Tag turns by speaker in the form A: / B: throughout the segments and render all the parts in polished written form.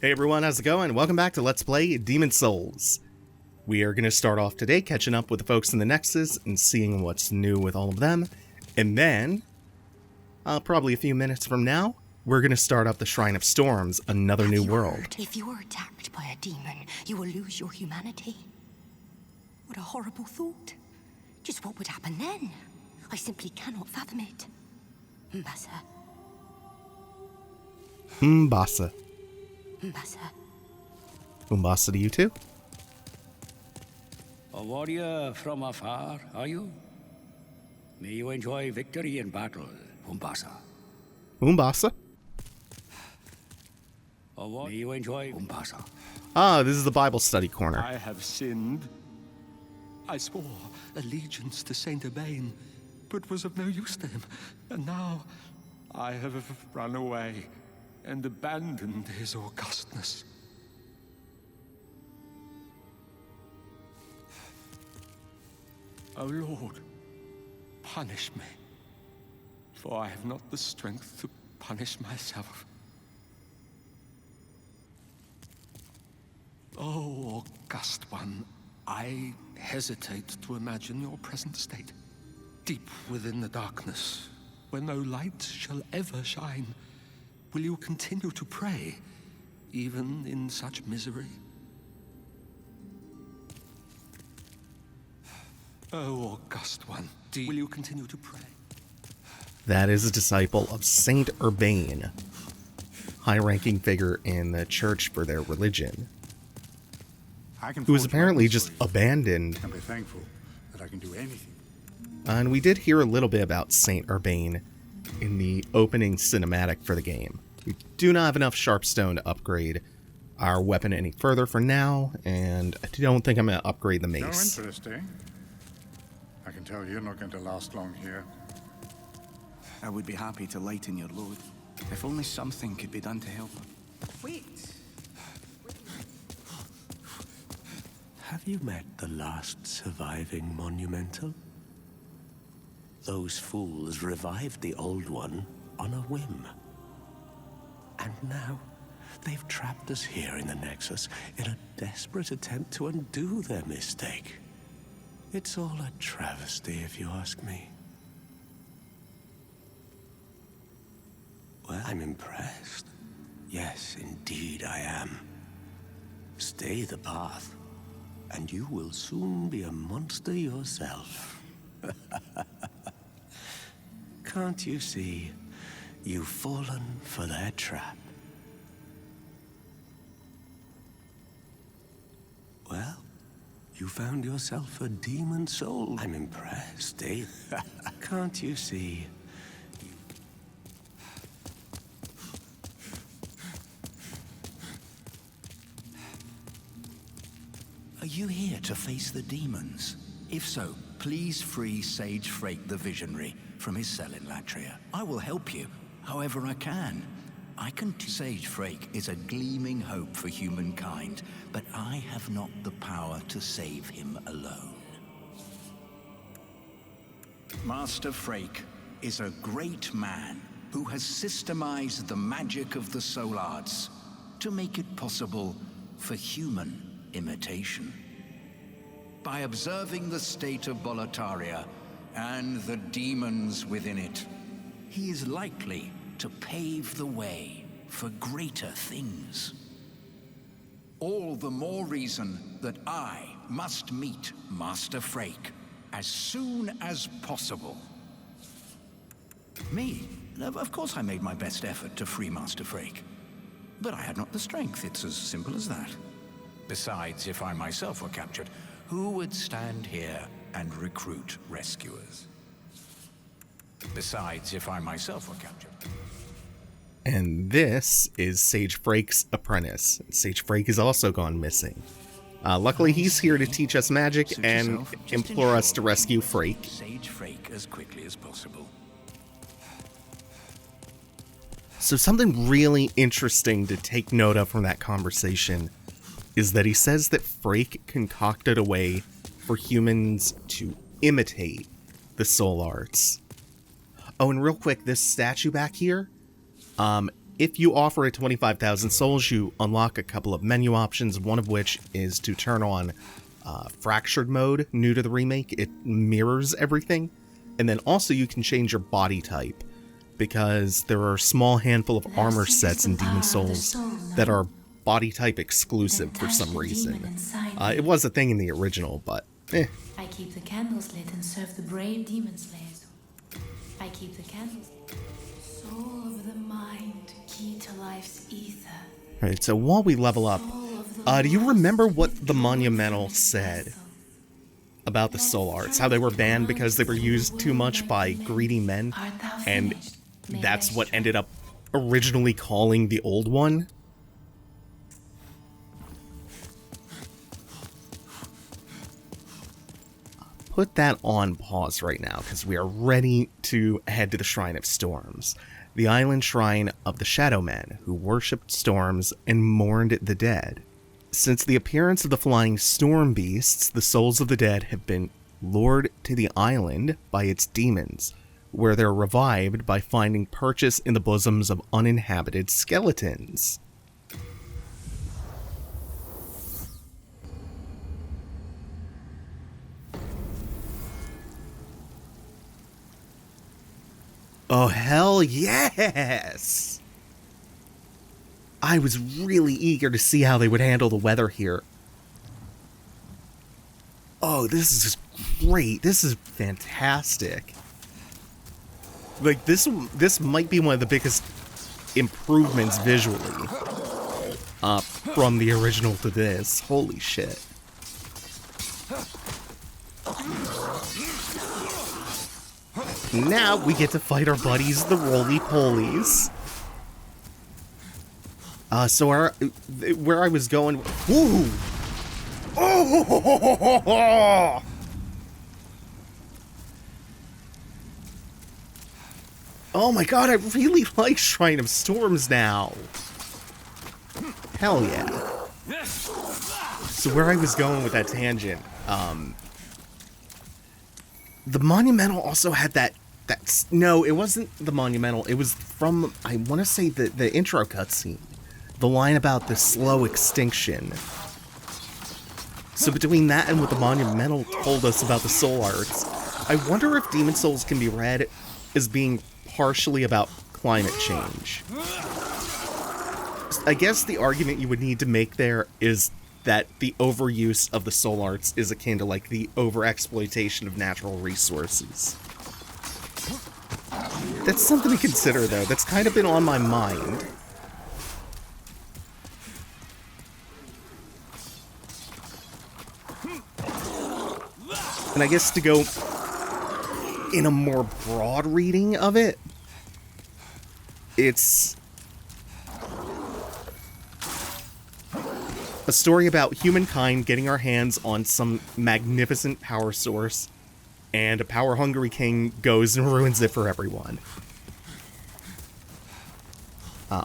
A: Hey everyone, how's it going? Welcome back to Let's Play Demon's Souls. We are going to start off today catching up with the folks in the Nexus and seeing what's new with all of them. And then, probably a few minutes from now, we're going to start up the Shrine of Storms, another new world.
B: If you are attacked by a demon, you will lose your humanity. What a horrible thought. Just what would happen then? I simply cannot fathom it. Mbasa.
A: Mbasa.
B: Mbasa.
A: Mbasa to you too?
C: A warrior from afar, are you? May you enjoy victory in battle, Umbasa.
A: Umbasa?
C: May you enjoy Umbasa.
A: Ah, this is the Bible study corner.
D: I have sinned. I swore allegiance to Saint Urbain, but was of no use to him. And now I have run away and abandoned his augustness. O Lord, punish me, for I have not the strength to punish myself. O August One, I hesitate to imagine your present state. Deep within the darkness, where no light shall ever shine, will you continue to pray, even in such misery? O August One, will you continue to pray?
A: That is a disciple of Saint Urbain, high-ranking figure in the church for their religion, who was apparently just abandoned.
E: And be thankful that I can do anything.
A: And we did hear a little bit about Saint Urbain in the opening cinematic for the game. We do not have enough Sharpstone to upgrade our weapon any further for now, and I don't think I'm going to upgrade the mace.
E: So interesting. I can tell you're not going to last long here.
F: I would be happy to lighten your load, if only something could be done to help.
G: Wait. Have you met the last surviving monumental? Those fools revived the old one on a whim. And now, they've trapped us here in the Nexus in a desperate attempt to undo their mistake. It's all a travesty, if you ask me. Well, I'm impressed. Yes, indeed I am. Stay the path, and you will soon be a monster yourself. Can't you see? You've fallen for their trap. Well, you found yourself a demon soul. I'm impressed, eh? Can't you see?
H: Are you here to face the demons? If so, please free Sage Frake the Visionary from his cell in Latria. I will help you, however I can. Sage Frake is a gleaming hope for humankind, but I have not the power to save him alone. Master Frake is a great man who has systemized the magic of the soul arts to make it possible for human imitation. By observing the state of Boletaria and the demons within it, he is likely to pave the way for greater things. All the more reason that I must meet Master Frake as soon as possible. Me? Of course I made my best effort to free Master Frake. But I had not the strength, it's as simple as that. Besides, if I myself were captured, who would stand here and recruit rescuers? Besides, if I myself were captured.
A: And this is Sage Frake's apprentice. Sage Frake has also gone missing. Luckily, he's here to teach us magic and implore us to rescue Frake.
H: Sage Frake as quickly as possible.
A: So something really interesting to take note of from that conversation is that he says that Frake concocted a way for humans to imitate the soul arts. Oh, and real quick, this statue back here, if you offer it 25,000 souls, you unlock a couple of menu options, one of which is to turn on fractured mode, new to the remake. It mirrors everything. And then also you can change your body type, because there are a small handful of armor sets in Demon Souls that are body type exclusive for some reason. It was a thing in the original, but eh.
I: I keep the candles lit and serve the brave demon slayers. I keep the candles. Soul of the mind, key to life's ether.
A: Alright, so while we level up, do you remember what the Monumental said about the soul arts? How they were banned because they were used too much by greedy men, and that's what ended up originally calling the old one? Put that on pause right now, because we are ready to head to the Shrine of Storms, the island shrine of the Shadow Men, who worshipped storms and mourned the dead. Since the appearance of the flying storm beasts, the souls of the dead have been lured to the island by its demons, where they're revived by finding purchase in the bosoms of uninhabited skeletons. Oh, hell yes! I was really eager to see how they would handle the weather here. Oh, this is great. This is fantastic. Like, this might be one of the biggest improvements visually from the original to this. Holy shit. Now we get to fight our buddies, the roly-polies. So where I was going... Woo! Oh! Oh my god, I really like Shrine of Storms now. Hell yeah. So where I was going with that tangent, the Monumental also had that no, it wasn't the Monumental, it was from, I want to say, the intro cutscene. The line about the slow extinction. So between that and what the Monumental told us about the soul arts, I wonder if Demon Souls can be read as being partially about climate change. I guess the argument you would need to make there is that the overuse of the soul arts is akin to, like, the overexploitation of natural resources. That's something to consider, though. That's kind of been on my mind. And I guess to go in a more broad reading of it, it's a story about humankind getting our hands on some magnificent power source, and a power-hungry king goes and ruins it for everyone.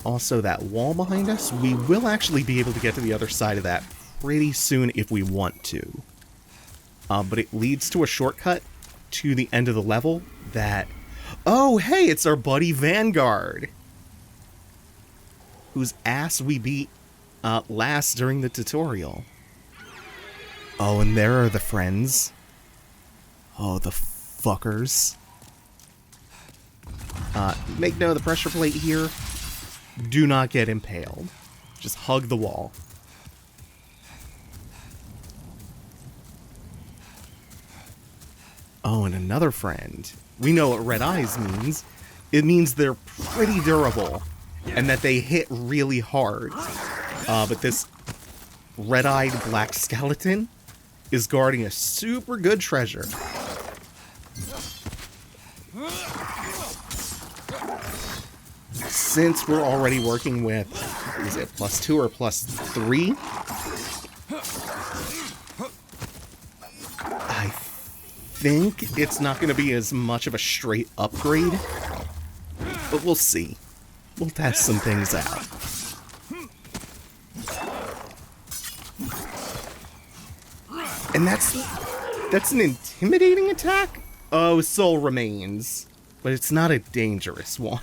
A: Also, that wall behind us, we will actually be able to get to the other side of that pretty soon if we want to. But it leads to a shortcut to the end of the level that... Oh, hey, it's our buddy Vanguard! Whose ass we beat last during the tutorial. Oh, and there are the friends. Oh, the fuckers. Make note of the pressure plate here. Do not get impaled. Just hug the wall. Oh, and another friend. We know what red eyes means. It means they're pretty durable, and that they hit really hard. But this red-eyed black skeleton is guarding a super good treasure. Since we're already working with, is it +2 or +3? I think it's not going to be as much of a straight upgrade, but we'll see. We'll test some things out. And that's an intimidating attack? Oh, soul remains. But it's not a dangerous one.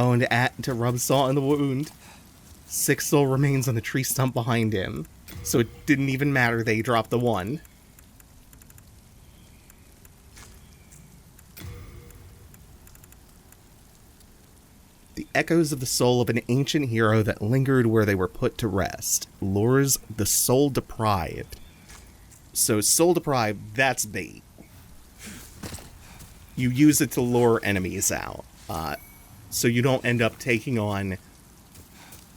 A: Oh, and to rub salt in the wound, 6 soul remains on the tree stump behind him. So it didn't even matter they dropped the 1. The echoes of the soul of an ancient hero that lingered where they were put to rest. Lures the soul deprived. So soul deprived, that's bait. You use it to lure enemies out. So you don't end up taking on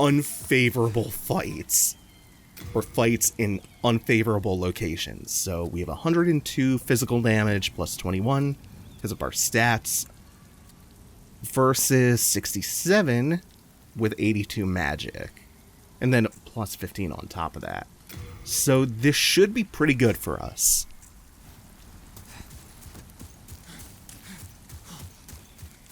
A: unfavorable fights. Or fights in unfavorable locations. So we have 102 physical damage plus 21 because of our stats. Versus 67 with 82 magic. And then plus 15 on top of that. So this should be pretty good for us.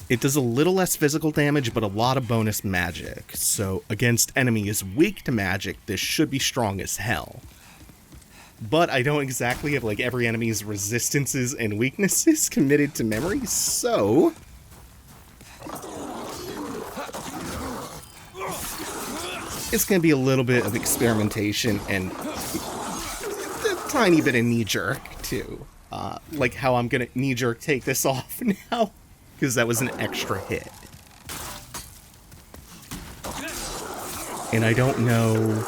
A: It does a little less physical damage, but a lot of bonus magic. So against enemies weak to magic, this should be strong as hell. But I don't exactly have like every enemy's resistances and weaknesses committed to memory, so it's going to be a little bit of experimentation and a tiny bit of knee-jerk, too. Like how I'm going to knee-jerk take this off now, because that was an extra hit. And I don't know,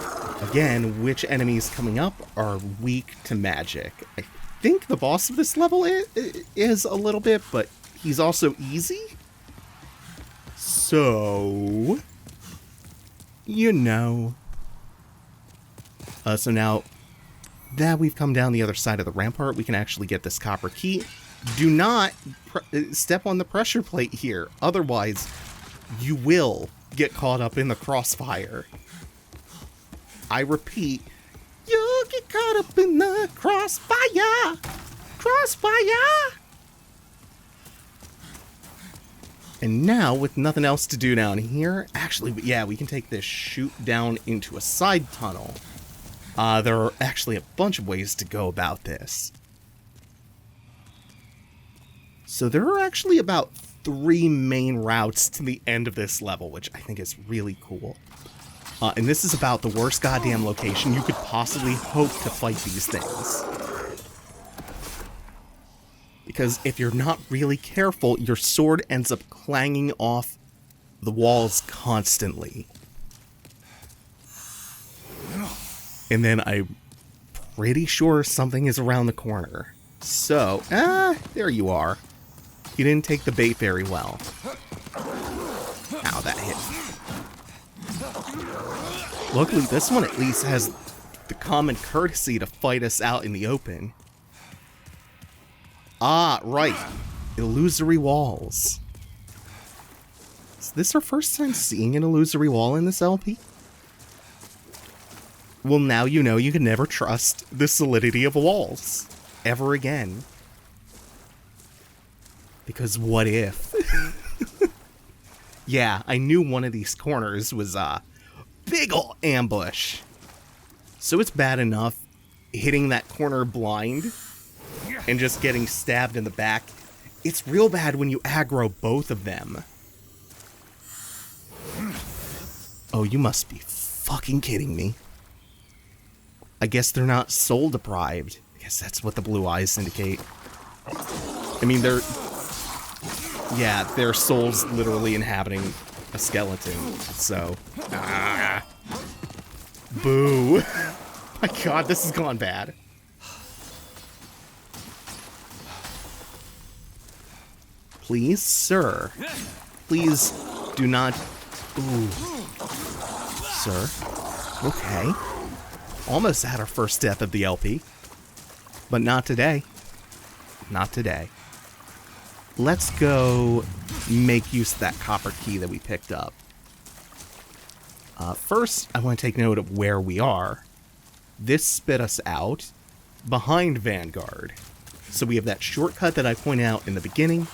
A: again, which enemies coming up are weak to magic. I think the boss of this level is a little bit, but he's also easy. So, you know. So now that we've come down the other side of the rampart, we can actually get this copper key. Do not step on the pressure plate here. Otherwise, you will get caught up in the crossfire. I repeat, you'll get caught up in the crossfire. Crossfire! And now, with nothing else to do down here, actually, yeah, we can take this chute down into a side tunnel. There are actually a bunch of ways to go about this. So there are actually about 3 main routes to the end of this level, which I think is really cool. And this is about the worst goddamn location you could possibly hope to fight these things. Because if you're not really careful, your sword ends up clanging off the walls constantly. And then I'm pretty sure something is around the corner. So, there you are. You didn't take the bait very well. Ow, that hit. Luckily, this one at least has the common courtesy to fight us out in the open. Ah, right. Illusory walls. Is this our first time seeing an illusory wall in this LP? Well, now you know you can never trust the solidity of walls. Ever again. Because what if? Yeah, I knew one of these corners was a big ol' ambush. So it's bad enough hitting that corner blind and just getting stabbed in the back. It's real bad when you aggro both of them. Oh, you must be fucking kidding me. I guess they're not soul deprived. I guess that's what the blue eyes indicate. I mean, their soul's literally inhabiting a skeleton, so. Boo. My god, this has gone bad. Please, sir. Please do not. Ooh. Sir. Okay. Almost had our first death of the LP. But not today. Not today. Let's go make use of that copper key that we picked up. First, I want to take note of where we are. This spit us out behind Vanguard. So we have that shortcut that I pointed out in the beginning.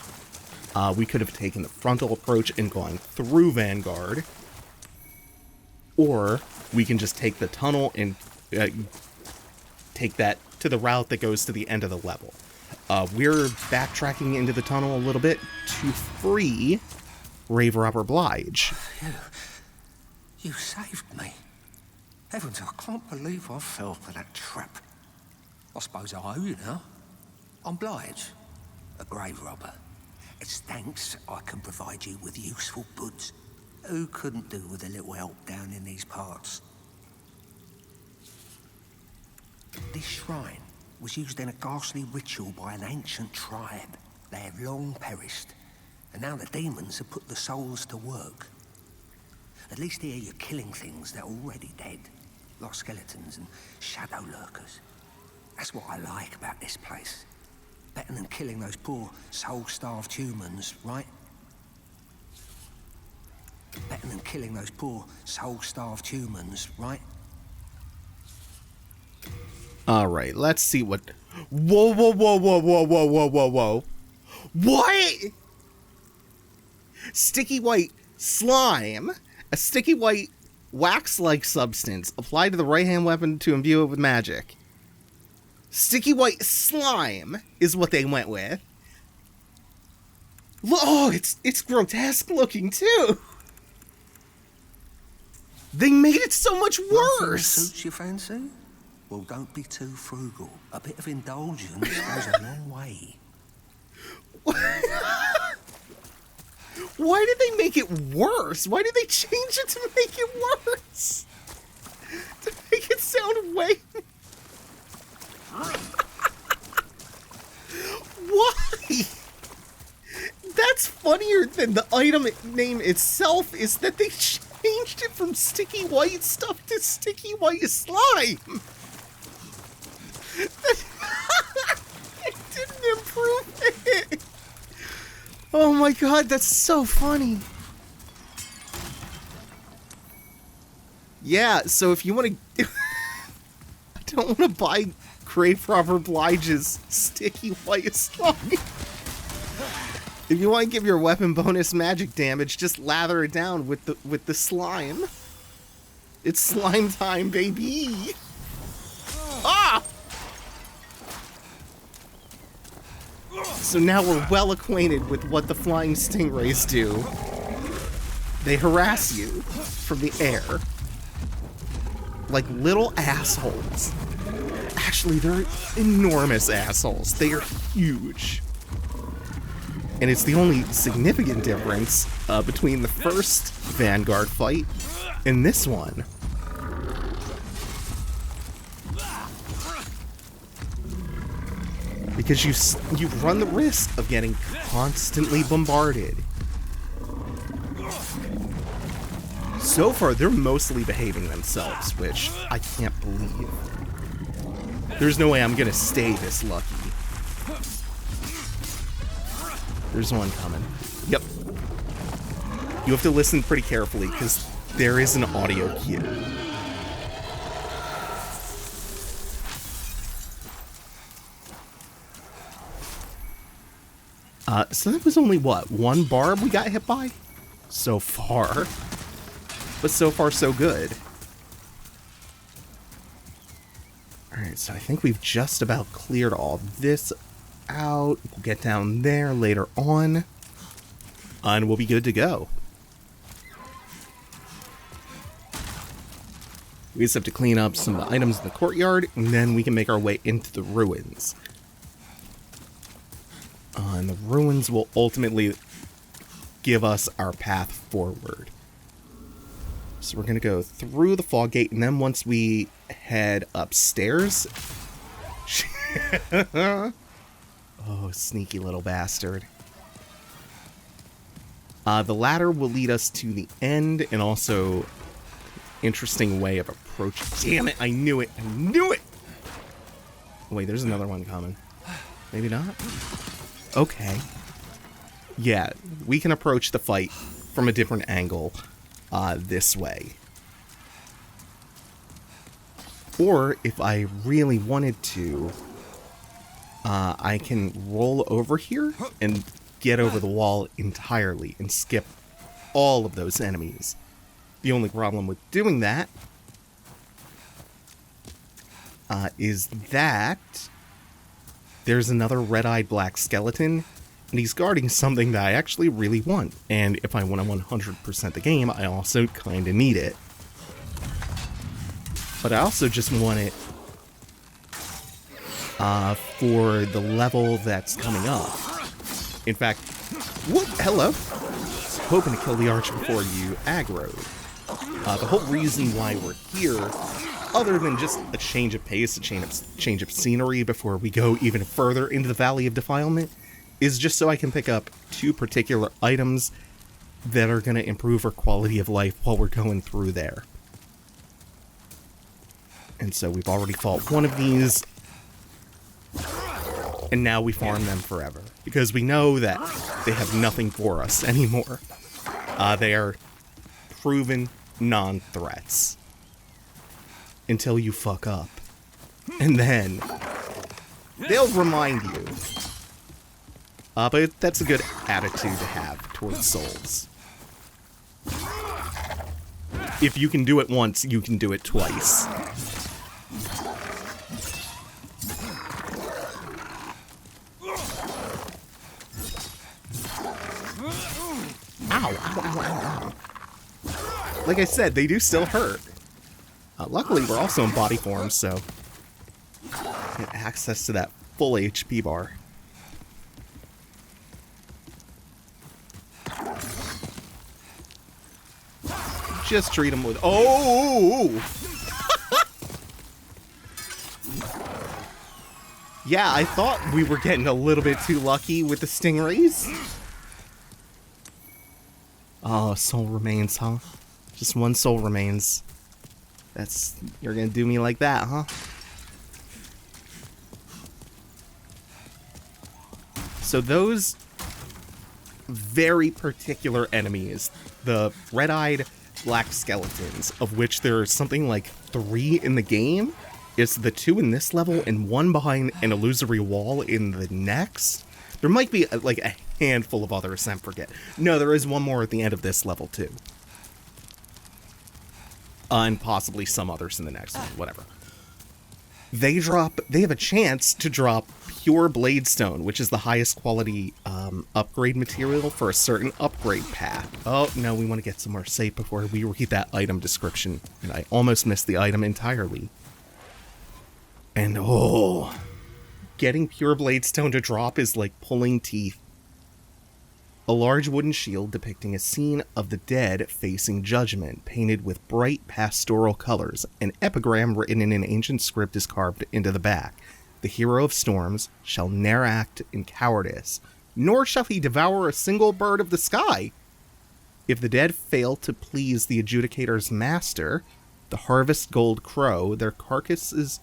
A: We could have taken the frontal approach and gone through Vanguard. Or we can just take the tunnel and take that to the route that goes to the end of the level. We're backtracking into the tunnel a little bit to free grave robber Blige.
D: You saved me. Heavens, I can't believe I fell for that trap. I suppose I owe you now. I'm Blige, a grave robber. As thanks, I can provide you with useful goods. Who couldn't do with a little help down in these parts? This shrine was used in a ghastly ritual by an ancient tribe. They have long perished, and now the demons have put the souls to work. At least here you're killing things that are already dead, like skeletons and shadow lurkers. That's what I like about this place. Better than killing those poor, soul-starved humans, right? Better than killing those poor, soul-starved humans, right?
A: Alright, let's see what... Whoa, whoa, whoa, whoa, whoa, whoa, whoa, whoa, whoa. What? Sticky white slime. A sticky white wax-like substance applied to the right-hand weapon to imbue it with magic. Sticky white slime is what they went with. Oh, it's grotesque looking too. They made it so much worse.
D: Suits your fancy? Well, don't be too frugal. A bit of indulgence goes a long way.
A: Why did they make it worse? Why did they change it to make it worse? To make it sound way... Why? That's funnier than the item name itself, is that they changed it from sticky white stuff to sticky white slime. It didn't improve it. Oh my god, that's so funny. Yeah, so if you want to... I don't want to buy grave robber Blige's sticky white slime. If you want to give your weapon bonus magic damage, just lather it down with the slime. It's slime time, baby. Ah! So now we're well acquainted with what the flying stingrays do. They harass you from the air like little assholes. Actually, they're enormous assholes. They are huge. And it's the only significant difference between the first Vanguard fight and this one. Because you run the risk of getting constantly bombarded. So far, they're mostly behaving themselves, which I can't believe. There's no way I'm gonna stay this lucky. There's one coming. Yep. You have to listen pretty carefully, because there is an audio cue. So that was only, what, one barb we got hit by? So far. But so far, so good. Alright, so I think we've just about cleared all this out. We'll get down there later on. And we'll be good to go. We just have to clean up some of the items in the courtyard, and then we can make our way into the ruins. And the ruins will ultimately give us our path forward. So we're going to go through the fog gate, and then once we head upstairs... Oh, sneaky little bastard. The ladder will lead us to the end, and also interesting way of approach. Damn it, I knew it, I knew it! Wait, there's another one coming. Maybe not? Okay. Yeah, we can approach the fight from a different angle this way. Or, if I really wanted to, I can roll over here and get over the wall entirely and skip all of those enemies. The only problem with doing that is that there's another red-eyed black skeleton And he's guarding something that I actually really want. And if I want to 100% the game, I also kind of need it. But I also just want it for the level that's coming up. In fact, whoop, hello. Hoping to kill the archer before you aggro. The whole reason why we're here, other than just a change of pace, a change of scenery before we go even further into the Valley of Defilement, is just so I can pick up 2 particular items that are going to improve our quality of life while we're going through there. And so we've already fought one of these, and now we farm them forever, because we know that they have nothing for us anymore. They are proven non-threats. Until you fuck up. And then they'll remind you. But that's a good attitude to have towards souls. If you can do it once, you can do it twice. Ow, ow, ow, ow. Like I said, they do still hurt. Luckily, we're also in body form, so get access to that full HP bar. Just treat him with... Oh! Yeah, I thought we were getting a little bit too lucky with the stingrays. Oh, soul remains, huh? Just one soul remains. You're gonna do me like that, huh? So those very particular enemies, the red-eyed black skeletons, of which there are something like 3 in the game. It's the 2 in this level and 1 behind an illusory wall in the next. There might be like a handful of others, I forget. No, there is one more at the end of this level too. And possibly some others in the next one, whatever. They have a chance to drop pure Bladestone, which is the highest quality upgrade material for a certain upgrade path. Oh, no, we want to get somewhere safe before we read that item description. And I almost missed the item entirely. And oh, getting pure Bladestone to drop is like pulling teeth. A large wooden shield depicting a scene of the dead facing judgment, painted with bright pastoral colors. An epigram written in an ancient script is carved into the back. The hero of storms shall ne'er act in cowardice, nor shall he devour a single bird of the sky. If the dead fail to please the adjudicator's master, the harvest gold crow, their carcasses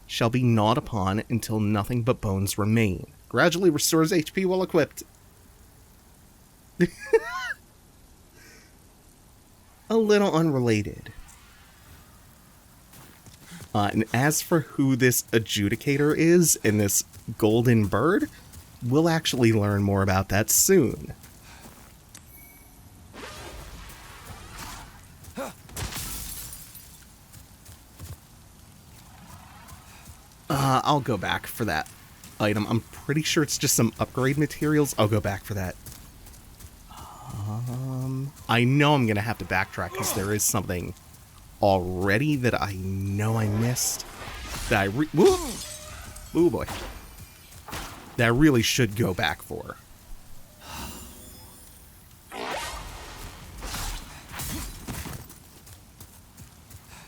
A: shall be gnawed upon until nothing but bones remain. Gradually restores HP while equipped. A little unrelated. And as for who this adjudicator is and this golden bird, we'll actually learn more about that soon. I'll go back for that item. I'm pretty sure it's just some upgrade materials. I'll go back for that. I know I'm gonna have to backtrack because there is something already that I know I missed that oh boy, that I really should go back for.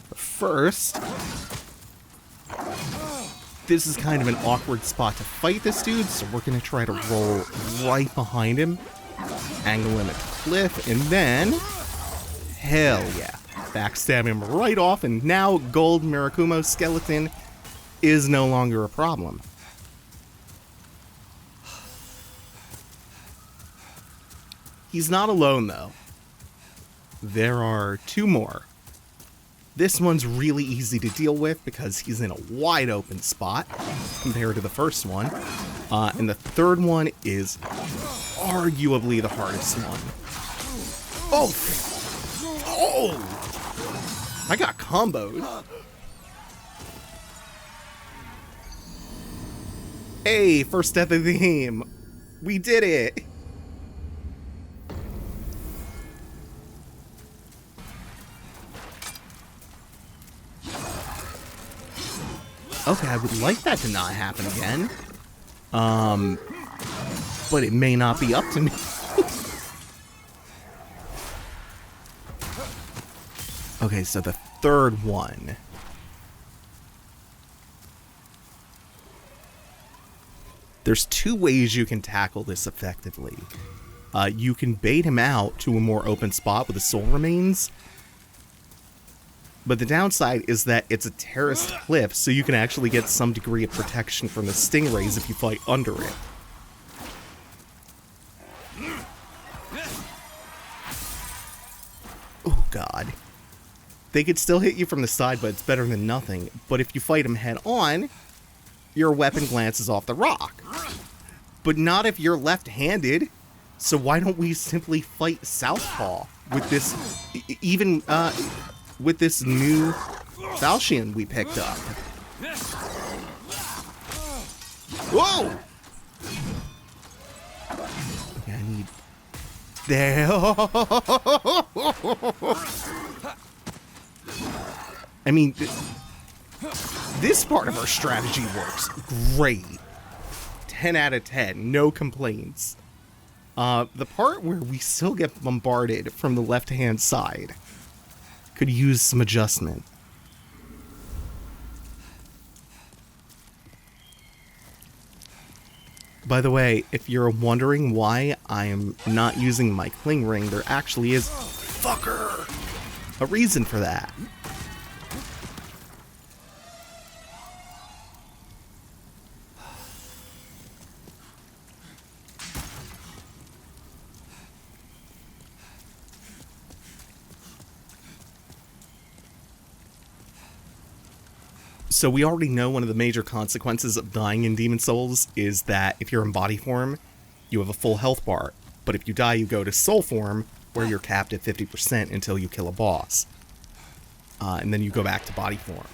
A: But first, this is kind of an awkward spot to fight this dude, so we're gonna try to roll right behind him. Angle him at the cliff, and then, hell yeah, backstab him right off, and now gold Mirakumo skeleton is no longer a problem. He's not alone, though. There are 2 more. This one's really easy to deal with because he's in a wide open spot compared to the first one. And the third one is arguably the hardest one. Oh! Oh! I got comboed. Hey, first death of the game. We did it! Okay, I would like that to not happen again. But it may not be up to me. Okay, so the third one. There's two ways you can tackle this effectively. You can bait him out to a more open spot with the soul remains. But the downside is that it's a terraced cliff, so you can actually get some degree of protection from the stingrays if you fight under it. Oh god. They could still hit you from the side, but it's better than nothing. But if you fight them head on, your weapon glances off the rock. But not if you're left-handed. So why don't we simply fight southpaw with this, with this new falchion we picked up? Whoa! Okay, I need... There... I mean, this part of our strategy works great. 10 out of 10, no complaints. The part where we still get bombarded from the left-hand side could use some adjustment. By the way, if you're wondering why I am not using my cling ring, there actually is a reason for that. So we already know one of the major consequences of dying in Demon Souls is that if you're in body form, you have a full health bar. But if you die, you go to soul form, where you're capped at 50% until you kill a boss. And then you go back to body form.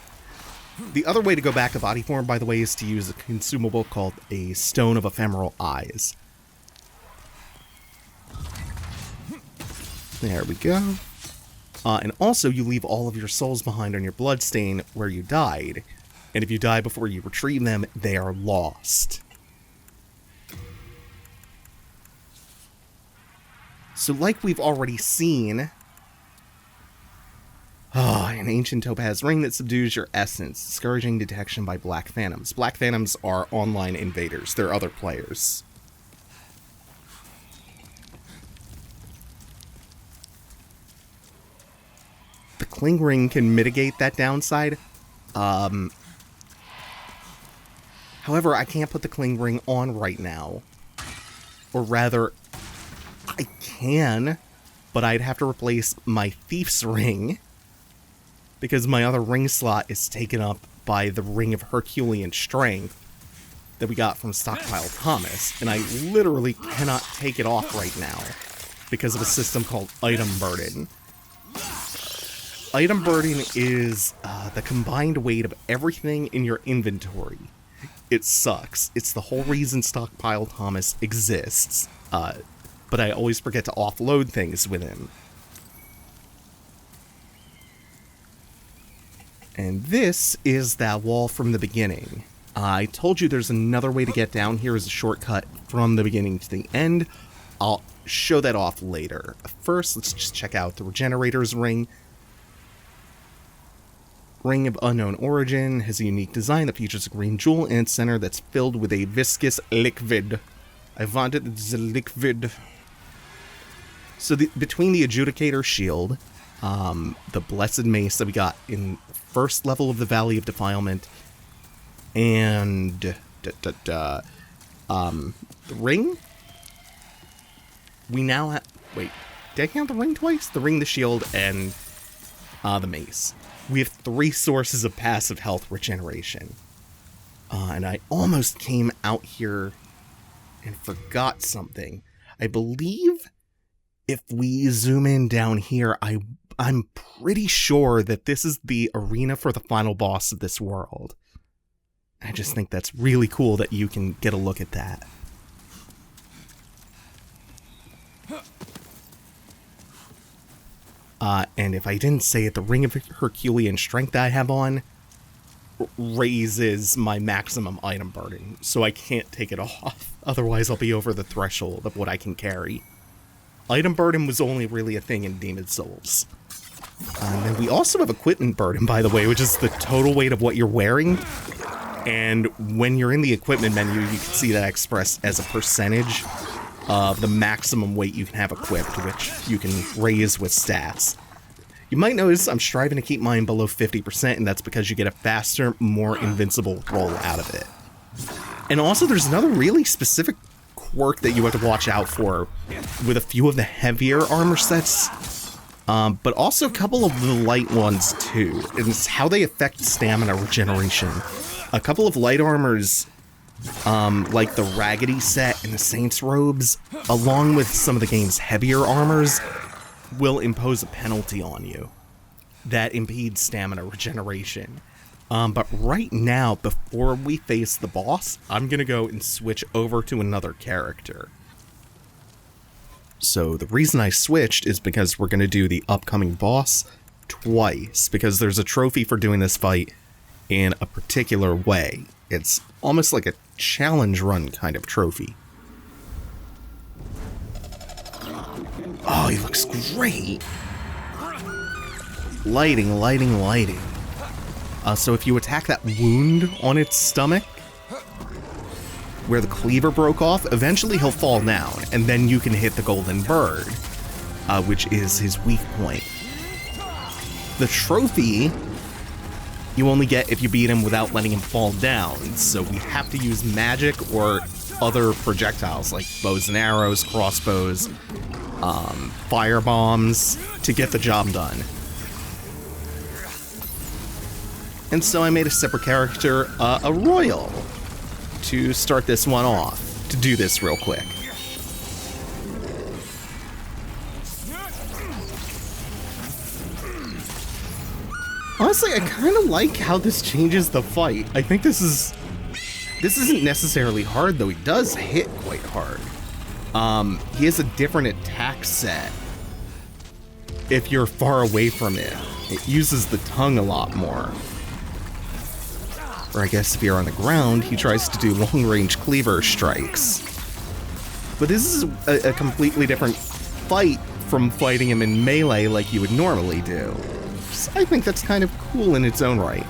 A: The other way to go back to body form, by the way, is to use a consumable called a Stone of Ephemeral Eyes. There we go. And also, you leave all of your souls behind on your bloodstain where you died. And if you die before you retrieve them, they are lost. So like we've already seen... an ancient topaz ring that subdues your essence, discouraging detection by black phantoms. Black phantoms are online invaders. They're other players. The cling ring can mitigate that downside. However, I can't put the cling ring on right now. Or rather, I can, but I'd have to replace my thief's ring, because my other ring slot is taken up by the Ring of Herculean Strength that we got from Stockpile Thomas, and I literally cannot take it off right now because of a system called Item Burden. Item Burden is the combined weight of everything in your inventory. It sucks. It's the whole reason Stockpile Thomas exists, but I always forget to offload things with him. And this is that wall from the beginning. I told you there's another way to get down here as a shortcut from the beginning to the end. I'll show that off later. First, let's just check out the Regenerator's Ring. Ring of Unknown Origin has a unique design that features a green jewel in its center that's filled with a viscous liquid. I wanted the liquid. So between the Adjudicator shield, the Blessed Mace that we got in first level of the Valley of Defilement, and the ring, we now have... Wait, did I count the ring twice? The ring, the shield, and the mace. We have 3 sources of passive health regeneration. And I almost came out here and forgot something. I believe if we zoom in down here, I'm pretty sure that this is the arena for the final boss of this world. I just think that's really cool that you can get a look at that. And if I didn't say it, the Ring of Herculean Strength that I have on raises my maximum item burden, so I can't take it off. Otherwise, I'll be over the threshold of what I can carry. Item burden was only really a thing in Demon Souls. And then we also have equipment burden, by the way, which is the total weight of what you're wearing. And when you're in the equipment menu, you can see that expressed as a percentage of the maximum weight you can have equipped, which you can raise with stats. You might notice I'm striving to keep mine below 50%, and that's because you get a faster, more invincible roll out of it. And also, there's another really specific quirk that you have to watch out for with a few of the heavier armor sets, but also a couple of the light ones too, and it's how they affect stamina regeneration. A couple of light armors, like the Raggedy set and the Saints robes, along with some of the game's heavier armors, will impose a penalty on you that impedes stamina regeneration. But right now, before we face the boss, I'm gonna go and switch over to another character. So the reason I switched is because we're gonna do the upcoming boss twice, because there's a trophy for doing this fight in a particular way. It's almost like a challenge run kind of trophy. Oh, he looks great! Lighting, lighting, lighting. So if you attack that wound on its stomach, where the cleaver broke off, eventually he'll fall down, and then you can hit the golden bird, which is his weak point. The trophy you only get if you beat him without letting him fall down, so we have to use magic or other projectiles like bows and arrows, crossbows, fire bombs to get the job done. And so I made a separate character, a royal, to start this one off, to do this real quick. Honestly, I kind of like how this changes the fight. I think this isn't necessarily hard, though he does hit quite hard. He has a different attack set if you're far away from it. It uses the tongue a lot more. Or I guess if you're on the ground, he tries to do long-range cleaver strikes. But this is a completely different fight from fighting him in melee like you would normally do. So I think that's kind of cool in its own right.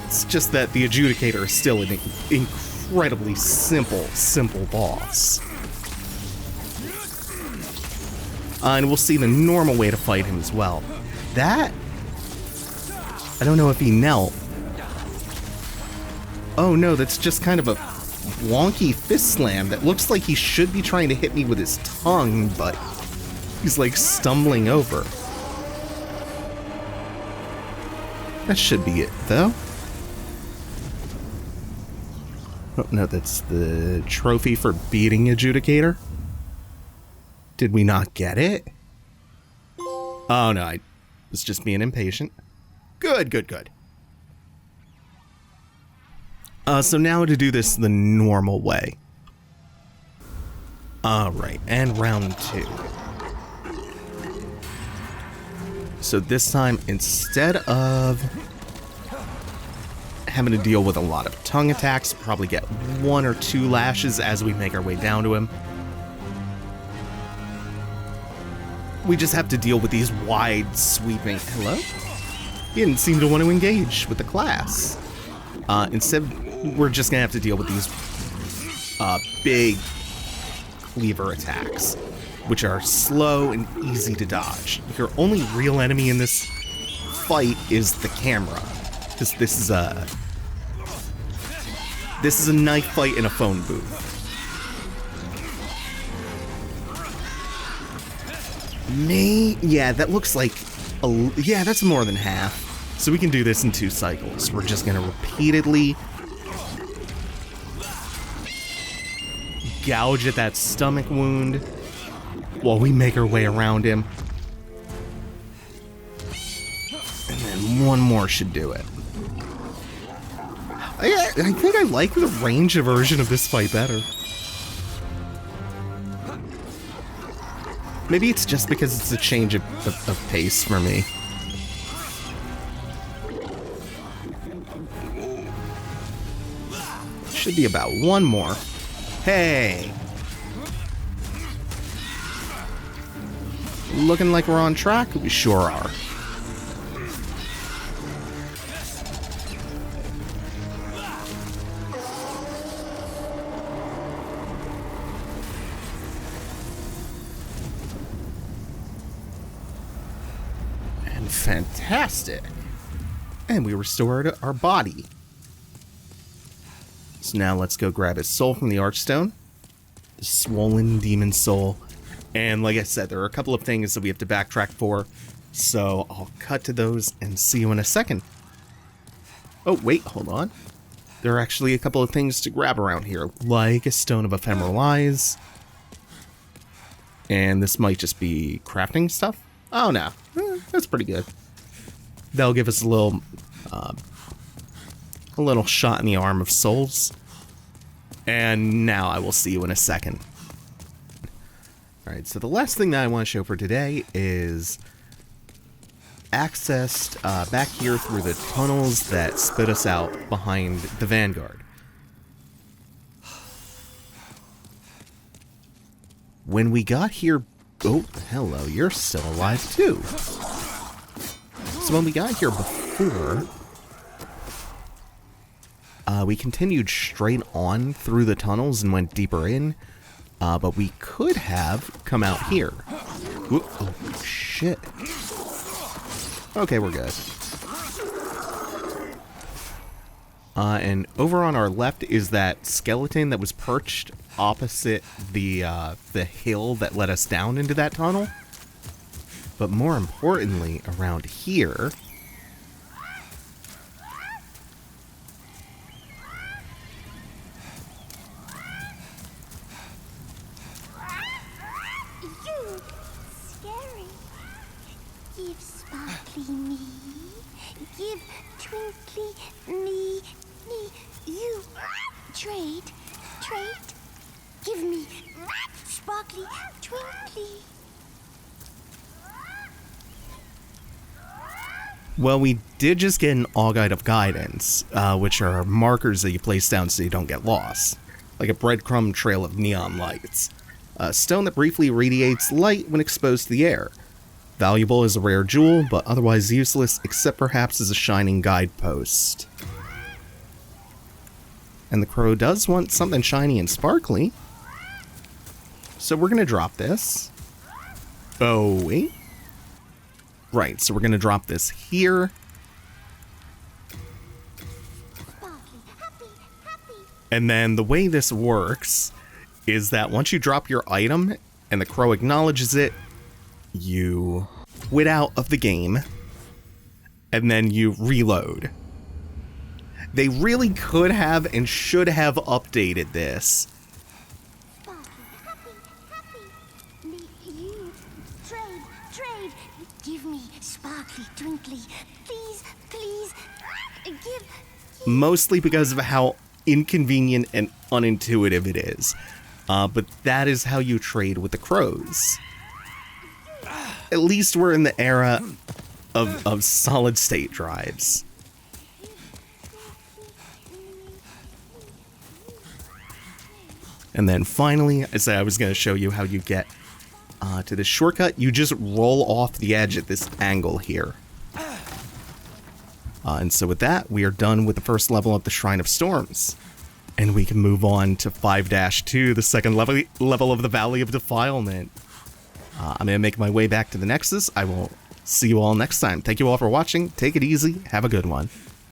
A: It's just that the Adjudicator is still an incredibly simple boss. And we'll see the normal way to fight him as well. That, I don't know if he knelt. Oh no, that's just kind of a wonky fist slam that looks like he should be trying to hit me with his tongue, but he's like stumbling over. That should be it, though. Oh no, that's the trophy for beating Adjudicator. Did we not get it? Oh no, I was just being impatient. Good, good, good. So now to do this the normal way. Alright, and round 2. So this time, instead of having to deal with a lot of tongue attacks, probably get 1 or 2 lashes as we make our way down to him. We just have to deal with these wide, sweeping... Hello? He didn't seem to want to engage with the class. Instead, we're just gonna have to deal with these big cleaver attacks, which are slow and easy to dodge. Your only real enemy in this fight is the camera, because this is a knife fight in a phone booth. Yeah, that looks like yeah, that's more than half. So we can do this in 2 cycles. We're just gonna repeatedly gouge at that stomach wound while we make our way around him. And then 1 more should do it. I think I like the ranged version of this fight better. Maybe it's just because it's a change of pace for me. Should be about one more. Hey! Looking like we're on track? We sure are. And fantastic! And we restored our body. So now let's go grab his soul from the Archstone. The swollen demon soul. And like I said, there are a couple of things that we have to backtrack for. So I'll cut to those and see you in a second. Oh, wait, hold on. There are actually a couple of things to grab around here, like a Stone of Ephemeral Eyes. And this might just be crafting stuff. Oh, no. That's pretty good. That'll give us a little shot in the arm of souls. And now I will see you in a second. Alright, so the last thing that I want to show for today is accessed back here through the tunnels that spit us out behind the Vanguard. When we got here... Oh, hello, you're still alive too. So when we got here before... we continued straight on through the tunnels and went deeper in, but we could have come out here. Whoop, oh, shit. Okay, we're good. And over on our left is that skeleton that was perched opposite the hill that led us down into that tunnel. But more importantly, around here... Well, we did just get an Augite of Guidance, which are markers that you place down so you don't get lost. Like a breadcrumb trail of neon lights. A stone that briefly radiates light when exposed to the air. Valuable as a rare jewel, but otherwise useless except perhaps as a shining guidepost. And the crow does want something shiny and sparkly. So we're going to drop this. Oh, wait. Right, so we're going to drop this here. And then the way this works is that once you drop your item and the crow acknowledges it, you quit out of the game and then you reload. They really could have and should have updated this. Mostly because of how inconvenient and unintuitive it is. But that is how you trade with the crows. At least we're in the era of solid state drives. And then finally, I said I was going to show you how you get to this shortcut. You just roll off the edge at this angle here. And so with that, we are done with the first level of the Shrine of Storms. And we can move on to 5-2, the second level of the Valley of Defilement. I'm going to make my way back to the Nexus. I will see you all next time. Thank you all for watching. Take it easy. Have a good one.